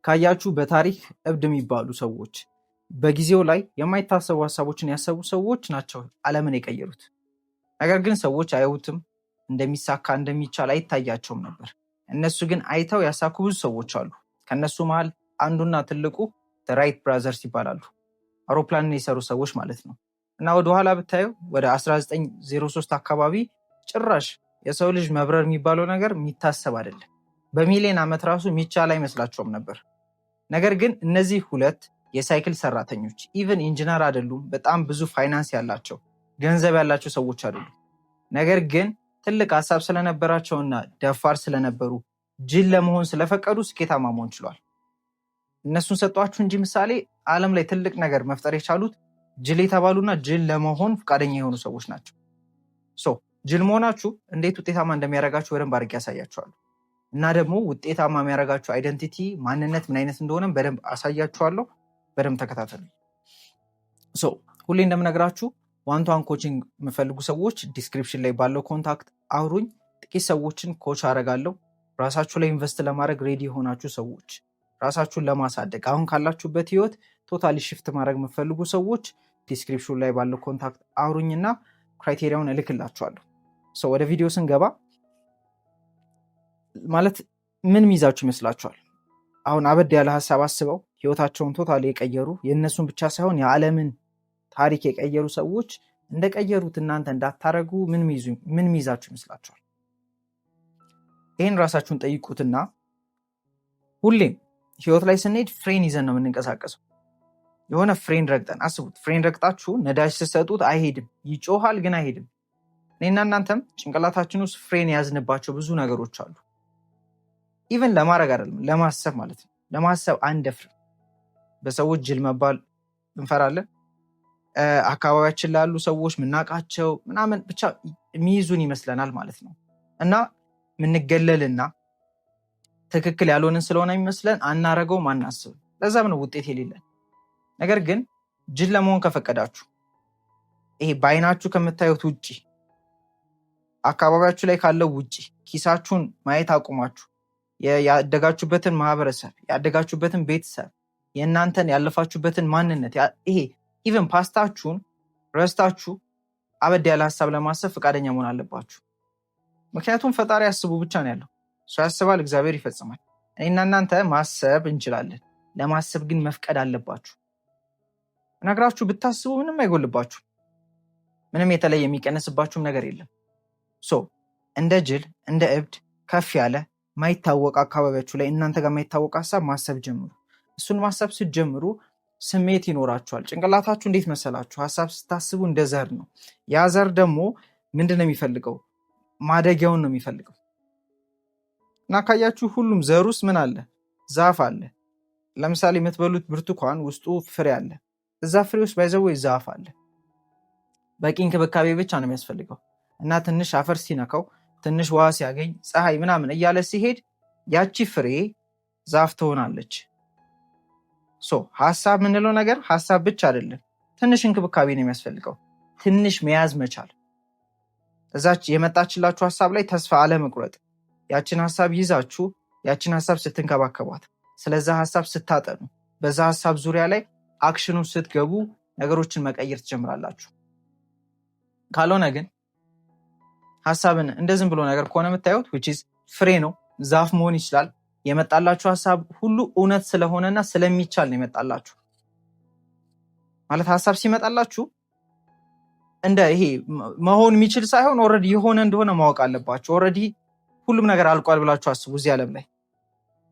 ካያችሁ በታሪክ እብድ የሚባሉ ሰዎች በጊዜው ላይ የማይታሰቡ ሀሳቦችን ያሰቡ ሰዎች ናቸው ዓለምን የቀየሩት። ነገር ግን ሰዎች አያዩትም፣ እንደሚሳካ እንደሚቻል አይታያቸውም ነበር። እነሱ ግን አይተው ያሳኩ ብዙ ሰዎች አሉ። ከነሱ መሃል አንዱና ትልቁ ራይት ብራዘርስ ይባላሉ። አውሮፕላንን የሰሩ ሰዎች ማለት ነው። እና ወደኋላ ብታዩ ወደ 1903 አካባቢ ጭራሽ የሰው ልጅ መብረር የሚባለው ነገር የሚታሰብ አይደለም። በሚሊዮን ዓመት ራሱ የሚቻል አይመስላቸውም ነበር። ነገር ግን እነዚህ ሁለት የሳይክል ሰራተኞች ኢቨን ኢንጂነር አይደሉም። በጣም ብዙ ፋይናንስ ያላቸው ገንዘብ ያላቸው ሰዎች አይደሉም። ነገር ግን ትልቅ ሀሳብ ስለነበራቸውና ደፋር ስለነበሩ ጅል ለመሆን ስለፈቀዱ ስኬታማ መሆን ችሏል። እነሱን ሰጧችሁ እንጂ ምሳሌ ዓለም ላይ ትልቅ ነገር መፍጠር የቻሉት ጅል የተባሉና ጅል ለመሆን ፈቃደኛ የሆኑ ሰዎች ናቸው። ጅል መሆናችሁ እንዴት ውጤታማ እንደሚያደርጋችሁ በደንብ አድርጌ ያሳያችኋለሁ። እና ደግሞ ውጤታማ የሚያደርጋችሁ አይደንቲቲ ማንነት ምን አይነት እንደሆነ በደንብ አሳያችኋለሁ። በደንብ ተከታተሉ። ሁሌ እንደምነግራችሁ ዋን ቱ ዋን ኮቺንግ የምፈልጉ ሰዎች ዲስክሪፕሽን ላይ ባለው ኮንታክት አውሩኝ። ጥቂት ሰዎችን ኮች አደርጋለሁ። ራሳችሁ ላይ ኢንቨስት ለማድረግ ሬዲ የሆናችሁ ሰዎች፣ ራሳችሁን ለማሳደግ አሁን ካላችሁበት ህይወት ቶታሊ ሽፍት ማድረግ የምፈልጉ ሰዎች ዲስክሪፕሽን ላይ ባለው ኮንታክት አውሩኝና ክራይቴሪያውን እልክላችኋለሁ። ወደ ቪዲዮ ስንገባ ማለት ምን ሚዛችሁ ይመስላችኋል? አሁን አበድ ያለ ሀሳብ አስበው ህይወታቸውን ቶታሊ የቀየሩ የእነሱን ብቻ ሳይሆን የዓለምን ታሪክ የቀየሩ ሰዎች እንደቀየሩት እናንተ እንዳታረጉ ምን ሚዛችሁ ይመስላችኋል? ይህን ራሳችሁን ጠይቁትና ሁሌም ህይወት ላይ ስንሄድ ፍሬን ይዘን ነው የምንንቀሳቀሰው። የሆነ ፍሬን ረግጠን አስቡት። ፍሬን ረግጣችሁ ነዳጅ ስትሰጡት አይሄድም፣ ይጮሃል ግን አይሄድም። እኔና እናንተም ጭንቅላታችን ውስጥ ፍሬን የያዝንባቸው ብዙ ነገሮች አሉ። ኢቨን ለማድረግ አይደለም ለማሰብ ማለት ነው። ለማሰብ አንደፍርም። በሰዎች ጅል መባል እንፈራለን። አካባቢያችን ላሉ ሰዎች ምናቃቸው ምናምን ብቻ የሚይዙን ይመስለናል ማለት ነው። እና ምንገለልና ትክክል ያልሆንን ስለሆነ የሚመስለን አናረገውም፣ አናስብም። ለዛም ነው ውጤት የሌለን። ነገር ግን ጅል ለመሆን ከፈቀዳችሁ ይሄ በአይናችሁ ከምታዩት ውጪ አካባቢያችሁ ላይ ካለው ውጪ ኪሳችሁን ማየት አቁማችሁ ያደጋችሁበትን ማህበረሰብ፣ ያደጋችሁበትን ቤተሰብ፣ የእናንተን ያለፋችሁበትን ማንነት ይሄ ኢቨን ፓስታችሁን ረስታችሁ አበድ ያለ ሀሳብ ለማሰብ ፈቃደኛ መሆን አለባችሁ። ምክንያቱም ፈጣሪ ያስቡ ብቻ ነው ያለው። ሰው ያስባል፣ እግዚአብሔር ይፈጽማል። እኔና እናንተ ማሰብ እንችላለን። ለማሰብ ግን መፍቀድ አለባችሁ። ነግራችሁ ብታስቡ ምንም አይጎልባችሁ። ምንም የተለየ የሚቀነስባችሁም ነገር የለም። እንደ ጅል እንደ እብድ ከፍ ያለ ማይታወቅ አካባቢያችሁ ላይ እናንተ ጋር ማይታወቅ ሀሳብ ማሰብ ጀምሩ። እሱን ማሰብ ስትጀምሩ ስሜት ይኖራችኋል። ጭንቅላታችሁ እንዴት መሰላችሁ? ሀሳብ ስታስቡ እንደ ዘር ነው። ያ ዘር ደግሞ ምንድን ነው የሚፈልገው? ማደጊያውን ነው የሚፈልገው። እና ካያችሁ ሁሉም ዘር ውስጥ ምን አለ? ዛፍ አለ። ለምሳሌ የምትበሉት ብርቱካን ውስጡ ፍሬ አለ። እዛ ፍሬ ውስጥ ባይዘው ዛፍ አለ። በቂ እንክብካቤ ብቻ ነው የሚያስፈልገው። እና ትንሽ አፈር ሲነካው፣ ትንሽ ውሃ ሲያገኝ፣ ፀሐይ ምናምን እያለ ሲሄድ ያቺ ፍሬ ዛፍ ትሆናለች። ሀሳብ የምንለው ነገር ሀሳብ ብቻ አይደለም። ትንሽ እንክብካቤ ነው የሚያስፈልገው። ትንሽ መያዝ መቻል። እዛች የመጣችላችሁ ሀሳብ ላይ ተስፋ አለመቁረጥ። ያችን ሀሳብ ይዛችሁ ያችን ሀሳብ ስትንከባከቧት፣ ስለዛ ሀሳብ ስታጠኑ፣ በዛ ሀሳብ ዙሪያ ላይ አክሽኑ ስትገቡ ነገሮችን መቀየር ትጀምራላችሁ። ካልሆነ ግን ሀሳብን እንደዝም ብሎ ነገር ከሆነ የምታዩት which is ፍሬ ነው፣ ዛፍ መሆን ይችላል። የመጣላችሁ ሀሳብ ሁሉ እውነት ስለሆነና ስለሚቻል ነው የመጣላችሁ። ማለት ሀሳብ ሲመጣላችሁ እንደ ይሄ መሆን የሚችል ሳይሆን ኦልሬዲ የሆነ እንደሆነ ማወቅ አለባችሁ። ኦልሬዲ ሁሉም ነገር አልቋል ብላችሁ አስቡ። እዚህ ዓለም ላይ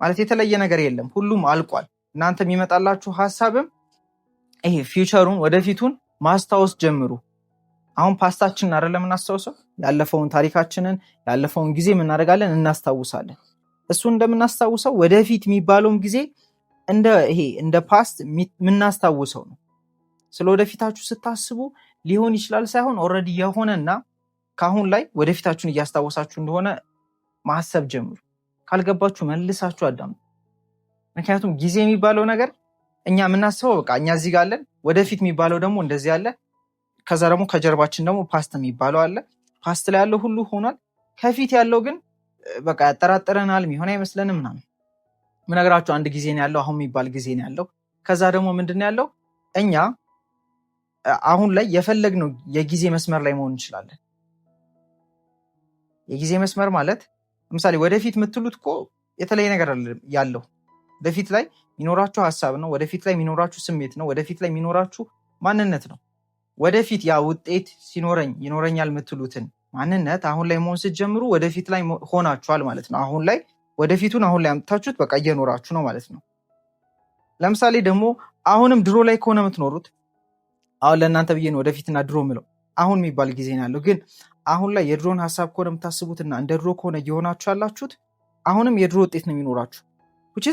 ማለት የተለየ ነገር የለም፣ ሁሉም አልቋል። እናንተ የሚመጣላችሁ ሀሳብም ይሄ ፊውቸሩን ወደፊቱን ማስታወስ ጀምሩ። አሁን ፓስታችንን አይደለም እናስታውሰው፣ ያለፈውን ታሪካችንን ያለፈውን ጊዜ እናደርጋለን፣ እናስታውሳለን። እሱ እንደምናስታውሰው ወደፊት የሚባለውም ጊዜ እንደ ፓስት የምናስታውሰው ነው። ስለ ወደፊታችሁ ስታስቡ ሊሆን ይችላል ሳይሆን ኦልሬዲ የሆነና ካሁን ላይ ወደፊታችሁን እያስታወሳችሁ እንደሆነ ማሰብ ጀምሩ። ካልገባችሁ መልሳችሁ አዳምጡ። ምክንያቱም ጊዜ የሚባለው ነገር እኛ የምናስበው በቃ እኛ እዚህ ጋር አለን፣ ወደፊት የሚባለው ደግሞ እንደዚህ አለ፣ ከዛ ደግሞ ከጀርባችን ደግሞ ፓስት የሚባለው አለ። ፓስት ላይ ያለው ሁሉ ሆኗል። ከፊት ያለው ግን በቃ ያጠራጥረናል፣ የሚሆን አይመስለንም ምናምን። ምነግራችሁ አንድ ጊዜ ነው ያለው፣ አሁን የሚባል ጊዜ ነው ያለው። ከዛ ደግሞ ምንድን ነው ያለው? እኛ አሁን ላይ የፈለግነው የጊዜ መስመር ላይ መሆን እንችላለን። የጊዜ መስመር ማለት ለምሳሌ ወደፊት የምትሉት እኮ የተለየ ነገር ያለው ወደፊት ላይ የሚኖራችሁ ሀሳብ ነው። ወደፊት ላይ የሚኖራችሁ ስሜት ነው። ወደፊት ላይ የሚኖራችሁ ማንነት ነው። ወደፊት ያ ውጤት ይኖረኛል የምትሉትን ማንነት አሁን ላይ መሆን ስትጀምሩ ወደፊት ላይ ሆናችኋል ማለት ነው። አሁን ላይ ወደፊቱን አሁን ላይ አምጥታችሁት በቃ እየኖራችሁ ነው ማለት ነው። ለምሳሌ ደግሞ አሁንም ድሮ ላይ ከሆነ የምትኖሩት አሁን ለእናንተ ብዬ ነው ወደፊትና ድሮ ምለው አሁን የሚባል ጊዜ ነው ያለው። ግን አሁን ላይ የድሮን ሀሳብ ከሆነ የምታስቡትና እንደ ድሮ ከሆነ እየሆናችሁ ያላችሁት አሁንም የድሮ ውጤት ነው የሚኖራችሁ። which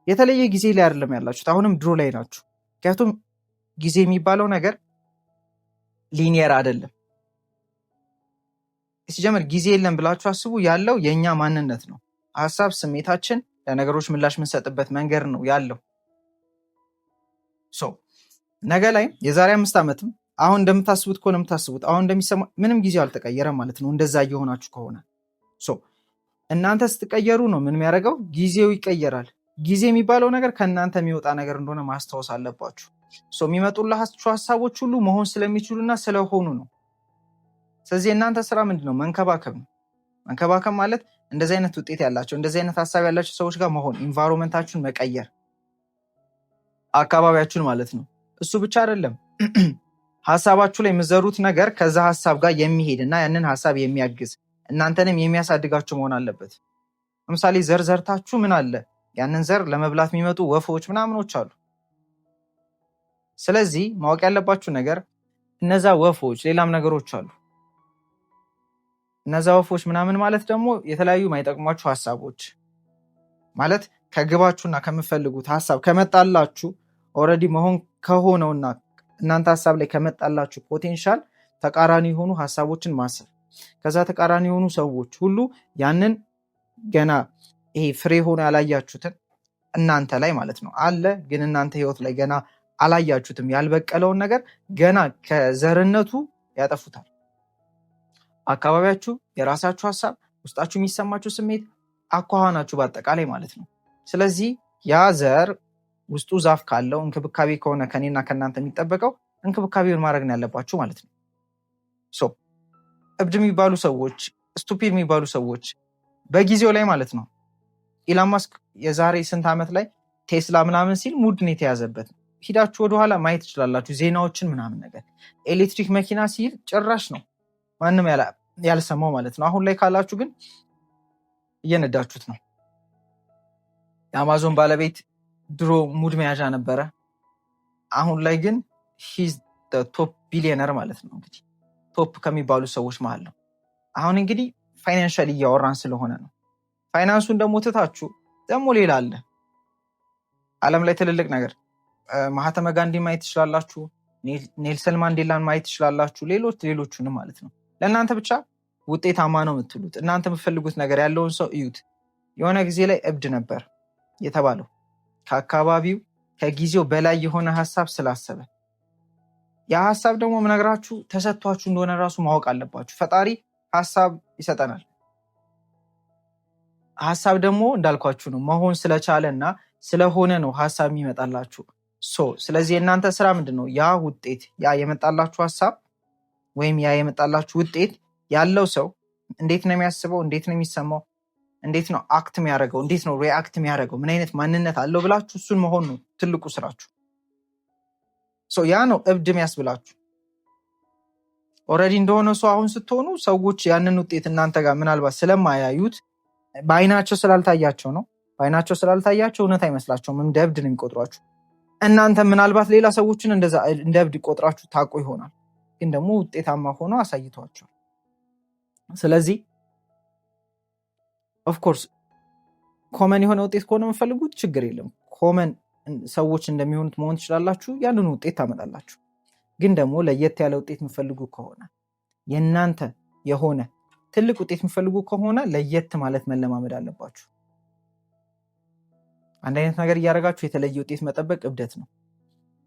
የተለየ ጊዜ ላይ አይደለም ያላችሁት፣ አሁንም ድሮ ላይ ናችሁ። ምክንያቱም ጊዜ የሚባለው ነገር ሊኒየር አይደለም። ሲጀምር ጊዜ የለም ብላችሁ አስቡ። ያለው የኛ ማንነት ነው። ሀሳብ፣ ስሜታችን፣ ለነገሮች ምላሽ የምንሰጥበት መንገድ ነው ያለው። ነገ ላይ የዛሬ 5 ዓመትም አሁን እንደምታስቡት ከሆነ የምታስቡት አሁን እንደሚሰማ ምንም ጊዜው አልተቀየረም ማለት ነው። እንደዛ እየሆናችሁ ከሆነ እናንተ ስትቀየሩ ነው ምን የሚያደርገው? ጊዜው ይቀየራል። ጊዜ የሚባለው ነገር ከእናንተ የሚወጣ ነገር እንደሆነ ማስታወስ አለባችሁ። የሚመጡላችሁ ሀሳቦች ሁሉ መሆን ስለሚችሉና ስለሆኑ ነው። ስለዚህ የእናንተ ስራ ምንድን ነው? መንከባከብ ነው። መንከባከብ ማለት እንደዚህ አይነት ውጤት ያላቸው እንደዚህ አይነት ሀሳብ ያላቸው ሰዎች ጋር መሆን፣ ኢንቫይሮንመንታችሁን መቀየር፣ አካባቢያችሁን ማለት ነው። እሱ ብቻ አይደለም ሀሳባችሁ ላይ የምዘሩት ነገር ከዛ ሀሳብ ጋር የሚሄድ እና ያንን ሀሳብ የሚያግዝ እናንተንም የሚያሳድጋችሁ መሆን አለበት። ለምሳሌ ዘር ዘርታችሁ ምን አለ ያንን ዘር ለመብላት የሚመጡ ወፎች ምናምኖች አሉ። ስለዚህ ማወቅ ያለባችሁ ነገር እነዛ ወፎች ሌላም ነገሮች አሉ። እነዛ ወፎች ምናምን ማለት ደግሞ የተለያዩ ማይጠቅሟችሁ ሀሳቦች ማለት ከግባችሁና ከምፈልጉት ሀሳብ ከመጣላችሁ ኦልሬዲ መሆን ከሆነውና እናንተ ሀሳብ ላይ ከመጣላችሁ ፖቴንሻል ተቃራኒ የሆኑ ሀሳቦችን ማሰብ፣ ከዛ ተቃራኒ የሆኑ ሰዎች ሁሉ ያንን ገና ይሄ ፍሬ ሆኖ ያላያችሁትን እናንተ ላይ ማለት ነው አለ፣ ግን እናንተ ህይወት ላይ ገና አላያችሁትም ያልበቀለውን ነገር ገና ከዘርነቱ ያጠፉታል። አካባቢያችሁ፣ የራሳችሁ ሀሳብ፣ ውስጣችሁ የሚሰማችሁ ስሜት፣ አኳኋናችሁ በአጠቃላይ ማለት ነው። ስለዚህ ያ ዘር ውስጡ ዛፍ ካለው እንክብካቤ ከሆነ ከኔና ከእናንተ የሚጠበቀው እንክብካቤውን ማድረግ ነው ያለባችሁ ማለት ነው። እብድ የሚባሉ ሰዎች፣ ስቱፒድ የሚባሉ ሰዎች በጊዜው ላይ ማለት ነው ኢላን ማስክ የዛሬ ስንት ዓመት ላይ ቴስላ ምናምን ሲል ሙድን የተያዘበት ሂዳችሁ ወደኋላ ማየት ትችላላችሁ፣ ዜናዎችን ምናምን ነገር። ኤሌክትሪክ መኪና ሲል ጭራሽ ነው ማንም ያልሰማው ማለት ነው። አሁን ላይ ካላችሁ ግን እየነዳችሁት ነው። የአማዞን ባለቤት ድሮ ሙድ መያዣ ነበረ። አሁን ላይ ግን ሂዝ ቶፕ ቢሊዮነር ማለት ነው። እንግዲህ ቶፕ ከሚባሉ ሰዎች መሀል ነው። አሁን እንግዲህ ፋይናንሻል እያወራን ስለሆነ ነው። ፋይናንሱን ደግሞ ትታችሁ ደግሞ ሌላ አለ ዓለም ላይ ትልልቅ ነገር ማህተመ ጋንዲ ማየት ትችላላችሁ። ኔልሰን ማንዴላን ማየት ትችላላችሁ። ሌሎቹንም ማለት ነው። ለእናንተ ብቻ ውጤታማ ነው የምትሉት እናንተ የምትፈልጉት ነገር ያለውን ሰው እዩት። የሆነ ጊዜ ላይ እብድ ነበር የተባለው ከአካባቢው ከጊዜው በላይ የሆነ ሀሳብ ስላሰበ። ያ ሀሳብ ደግሞ ምነግራችሁ ተሰጥቷችሁ እንደሆነ ራሱ ማወቅ አለባችሁ። ፈጣሪ ሀሳብ ይሰጠናል። ሀሳብ ደግሞ እንዳልኳችሁ ነው መሆን ስለቻለ እና ስለሆነ ነው ሀሳብ የሚመጣላችሁ። ስለዚህ የእናንተ ስራ ምንድን ነው? ያ ውጤት ያ የመጣላችሁ ሀሳብ ወይም ያ የመጣላችሁ ውጤት ያለው ሰው እንዴት ነው የሚያስበው? እንዴት ነው የሚሰማው? እንዴት ነው አክት የሚያደርገው? እንዴት ነው ሪአክት የሚያደርገው? ምን አይነት ማንነት አለው ብላችሁ እሱን መሆን ነው ትልቁ ስራችሁ። ያ ነው እብድ የሚያስብላችሁ። ኦልሬዲ እንደሆነ ሰው አሁን ስትሆኑ ሰዎች ያንን ውጤት እናንተ ጋር ምናልባት ስለማያዩት በአይናቸው ስላልታያቸው ነው። በአይናቸው ስላልታያቸው እውነት አይመስላቸውም። እንደ እብድ ነው የሚቆጥሯችሁ። እናንተ ምናልባት ሌላ ሰዎችን እንደዛ እንደ እብድ ቆጥራችሁ ታውቁ ይሆናል፣ ግን ደግሞ ውጤታማ ሆኖ አሳይቷቸው። ስለዚህ ኦፍኮርስ ኮመን የሆነ ውጤት ከሆነ የምፈልጉት ችግር የለም። ኮመን ሰዎች እንደሚሆኑት መሆን ትችላላችሁ። ያንን ውጤት ታመጣላችሁ። ግን ደግሞ ለየት ያለ ውጤት የምፈልጉ ከሆነ የእናንተ የሆነ ትልቅ ውጤት የምፈልጉ ከሆነ ለየት ማለት መለማመድ አለባችሁ። አንድ አይነት ነገር እያደረጋችሁ የተለየ ውጤት መጠበቅ እብደት ነው።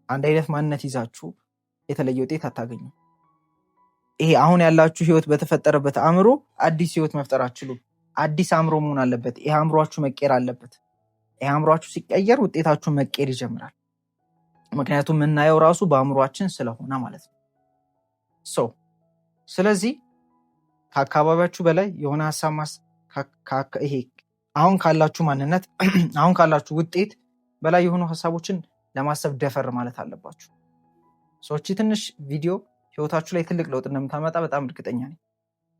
አንድ አይነት ማንነት ይዛችሁ የተለየ ውጤት አታገኙም። ይሄ አሁን ያላችሁ ህይወት በተፈጠረበት አእምሮ አዲስ ህይወት መፍጠር አትችሉም። አዲስ አእምሮ መሆን አለበት። ይሄ አእምሯችሁ መቀየር አለበት። ይህ አእምሯችሁ ሲቀየር ውጤታችሁ መቀየር ይጀምራል። ምክንያቱም የምናየው ራሱ በአእምሯችን ስለሆነ ማለት ነው። ስለዚህ ከአካባቢያችሁ በላይ የሆነ ሀሳብ ይሄ አሁን ካላችሁ ማንነት አሁን ካላችሁ ውጤት በላይ የሆኑ ሀሳቦችን ለማሰብ ደፈር ማለት አለባችሁ። ሰዎች ትንሽ ቪዲዮ ህይወታችሁ ላይ ትልቅ ለውጥ እንደምታመጣ በጣም እርግጠኛ ነኝ።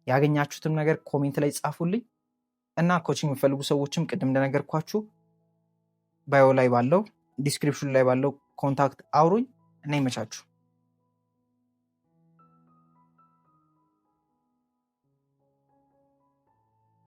ያገኛችሁትም ነገር ኮሜንት ላይ ጻፉልኝ እና ኮቺንግ የሚፈልጉ ሰዎችም ቅድም እንደነገርኳችሁ ባዮ ላይ ባለው ዲስክሪፕሽን ላይ ባለው ኮንታክት አውሩኝ እና ይመቻችሁ።